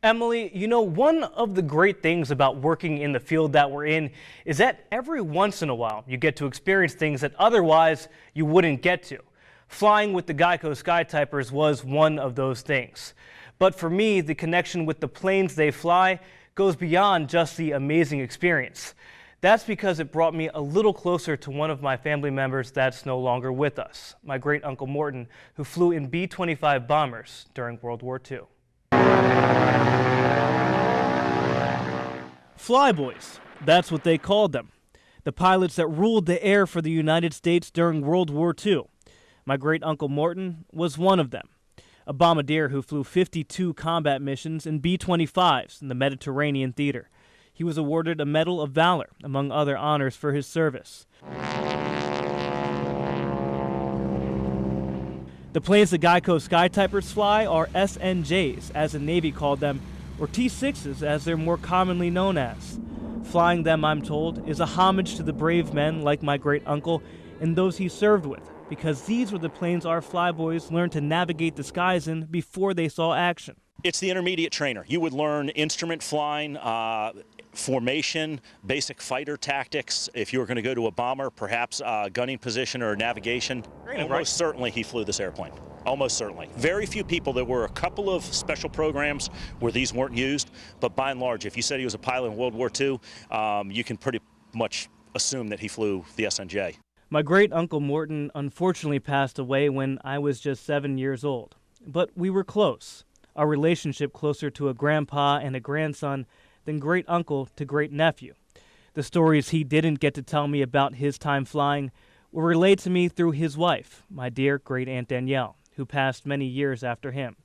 Emily, you know, one of the great things about working in the field that we're in is that every once in a while you get to experience things that otherwise you wouldn't get to. Flying with the Geico Skytypers was one of those things. But for me, the connection with the planes they fly goes beyond just the amazing experience. That's because it brought me a little closer to one of my family members that's no longer with us, my great uncle Morton, who flew in B-25 bombers during World War II. Flyboys, that's what they called them. The pilots that ruled the air for the United States during World War II. My great-uncle Morton was one of them. A bombardier who flew 52 combat missions in B-25s in the Mediterranean theater. He was awarded a Medal of Valor, among other honors for his service. The planes the Geico Skytypers fly are SNJs, as the Navy called them, or T-6s as they're more commonly known as. Flying them, I'm told, is a homage to the brave men like my great-uncle and those he served with, because these were the planes our flyboys learned to navigate the skies in before they saw action. It's the intermediate trainer. You would learn instrument flying, formation, basic fighter tactics. If you were going to go to a bomber, perhaps gunning position or navigation. Almost certainly he flew this airplane. Almost certainly. Very few people. There were a couple of special programs where these weren't used, but by and large, if you said he was a pilot in World War II, you can pretty much assume that he flew the SNJ. My great-uncle Morton unfortunately passed away when I was just 7 years old, but we were close. Our relationship closer to a grandpa and a grandson than great-uncle to great-nephew. The stories he didn't get to tell me about his time flying were relayed to me through his wife, my dear great-aunt Danielle, who passed many years after him.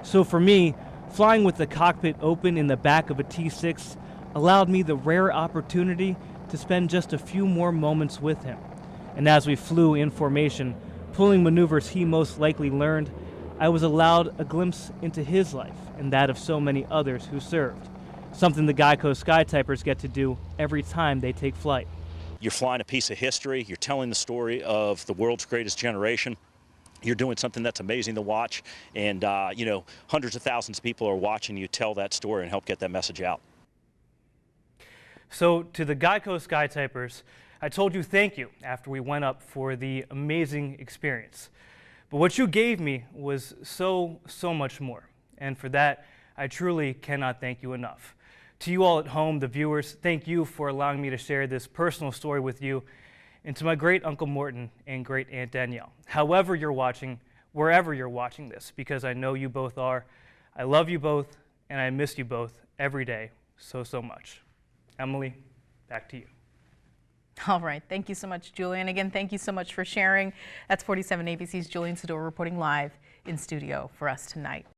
So for me, flying with the cockpit open in the back of a T-6 allowed me the rare opportunity to spend just a few more moments with him. And as we flew in formation, pulling maneuvers he most likely learned, I was allowed a glimpse into his life and that of so many others who served. Something the Geico Skytypers get to do every time they take flight. You're flying a piece of history. You're telling the story of the world's greatest generation. You're doing something that's amazing to watch. And, you know, hundreds of thousands of people are watching you tell that story and help get that message out. So to the Geico Skytypers, I told you thank you after we went up for the amazing experience. But what you gave me was so much more. And for that, I truly cannot thank you enough. To you all at home, the viewers, thank you for allowing me to share this personal story with you. And to my great-uncle Morton and great-aunt Danielle, however you're watching, wherever you're watching this, because I know you both are, I love you both, and I miss you both every day so much. Emily, back to you. All right. Thank you so much, Julian. Again, thank you so much for sharing. That's 47 ABC's Julian Sadur reporting live in studio for us tonight.